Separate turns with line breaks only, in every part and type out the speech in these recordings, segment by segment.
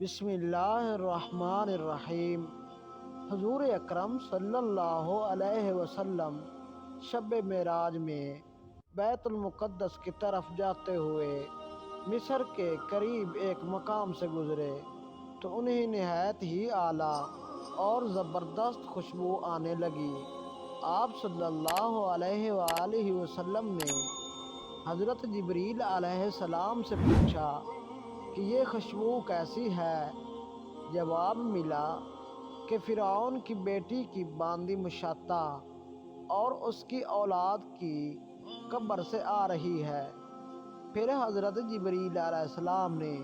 بسم اللہ الرحمن الرحیم۔ حضور اکرم صلی اللہ علیہ وسلم شب معراج میں بیت المقدس کی طرف جاتے ہوئے مصر کے قریب ایک مقام سے گزرے تو انہیں نہایت ہی اعلیٰ اور زبردست خوشبو آنے لگی۔ آپ صلی اللہ علیہ وآلہ وسلم نے حضرت جبریل علیہ السلام سے پوچھا کہ یہ خوشبو کیسی ہے؟ جواب ملا کہ فرعون کی بیٹی کی باندی مشاطہ اور اس کی اولاد کی قبر سے آ رہی ہے۔ پھر حضرت جبریل علیہ السلام نے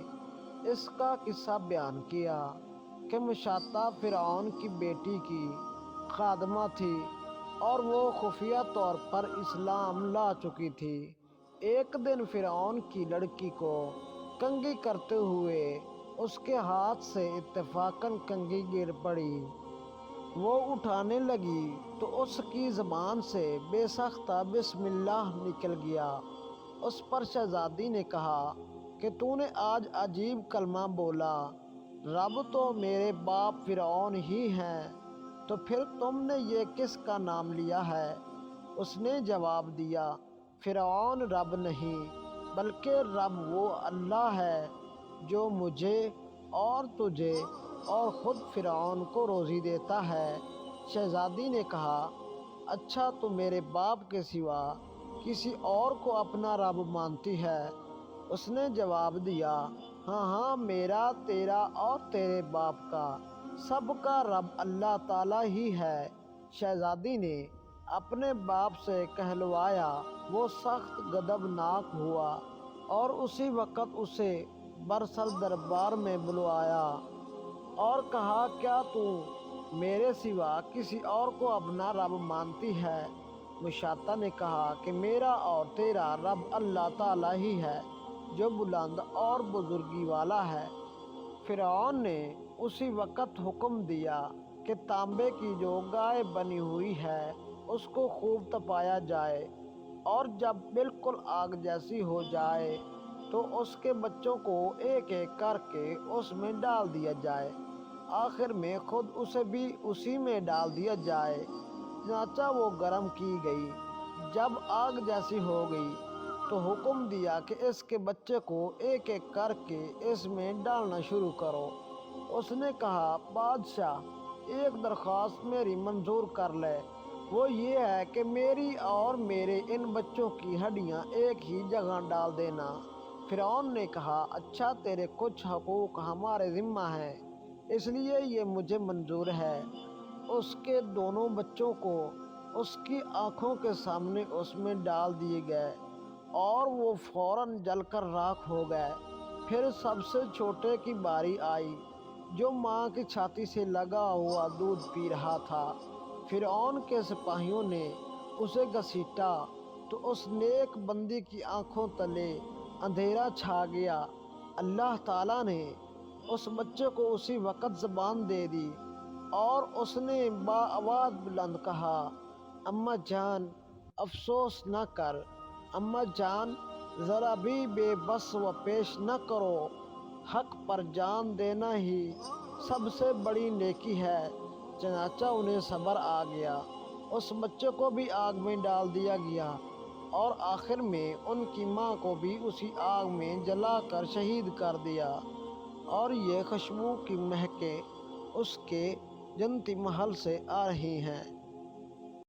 اس کا قصہ بیان کیا کہ مشاطہ فرعون کی بیٹی کی خادمہ تھی اور وہ خفیہ طور پر اسلام لا چکی تھی۔ ایک دن فرعون کی لڑکی کو کنگھی کرتے ہوئے اس کے ہاتھ سے اتفاقاً کنگھی گر پڑی۔ وہ اٹھانے لگی تو اس کی زبان سے بے ساختہ بسم اللہ نکل گیا۔ اس پر شہزادی نے کہا کہ تو نے آج عجیب کلمہ بولا، رب تو میرے باپ فرعون ہی ہیں، تو پھر تم نے یہ کس کا نام لیا ہے؟ اس نے جواب دیا، فرعون رب نہیں بلکہ رب وہ اللہ ہے جو مجھے اور تجھے اور خود فرعون کو روزی دیتا ہے۔ شہزادی نے کہا، اچھا تو میرے باپ کے سوا کسی اور کو اپنا رب مانتی ہے؟ اس نے جواب دیا، ہاں ہاں، میرا، تیرا اور تیرے باپ کا، سب کا رب اللہ تعالیٰ ہی ہے۔ شہزادی نے اپنے باپ سے کہلوایا۔ وہ سخت غضبناک ہوا اور اسی وقت اسے برسر دربار میں بلوایا اور کہا، کیا تو میرے سوا کسی اور کو اپنا رب مانتی ہے؟ مشاطہ نے کہا کہ میرا اور تیرا رب اللہ تعالیٰ ہی ہے جو بلند اور بزرگی والا ہے۔ فرعون نے اسی وقت حکم دیا کہ تانبے کی جو گائے بنی ہوئی ہے اس کو خوب تپایا جائے اور جب بالکل آگ جیسی ہو جائے تو اس کے بچوں کو ایک ایک کر کے اس میں ڈال دیا جائے، آخر میں خود اسے بھی اسی میں ڈال دیا جائے۔ چنانچہ وہ گرم کی گئی۔ جب آگ جیسی ہو گئی تو حکم دیا کہ اس کے بچے کو ایک ایک کر کے اس میں ڈالنا شروع کرو۔ اس نے کہا، بادشاہ، ایک درخواست میری منظور کر لے، وہ یہ ہے کہ میری اور میرے ان بچوں کی ہڈیاں ایک ہی جگہ ڈال دینا۔ فرعون نے کہا، اچھا، تیرے کچھ حقوق ہمارے ذمہ ہیں، اس لیے یہ مجھے منظور ہے۔ اس کے دونوں بچوں کو اس کی آنکھوں کے سامنے اس میں ڈال دیے گئے اور وہ فوراً جل کر راکھ ہو گئے۔ پھر سب سے چھوٹے کی باری آئی جو ماں کی چھاتی سے لگا ہوا دودھ پی رہا تھا۔ فرعون کے سپاہیوں نے اسے گھسیٹا تو اس نیک بندی کی آنکھوں تلے اندھیرا چھا گیا۔ اللہ تعالیٰ نے اس بچے کو اسی وقت زبان دے دی اور اس نے بآواز بلند کہا، اماں جان، افسوس نہ کر، اماں جان، ذرا بھی بے بس و پیش نہ کرو، حق پر جان دینا ہی سب سے بڑی نیکی ہے۔ چنانچہ انہیں صبر آ گیا۔ اس بچے کو بھی آگ میں ڈال دیا گیا اور آخر میں ان کی ماں کو بھی اسی آگ میں جلا کر شہید کر دیا، اور یہ خوشبو کی مہکیں اس کے جنتی محل سے آ رہی ہیں۔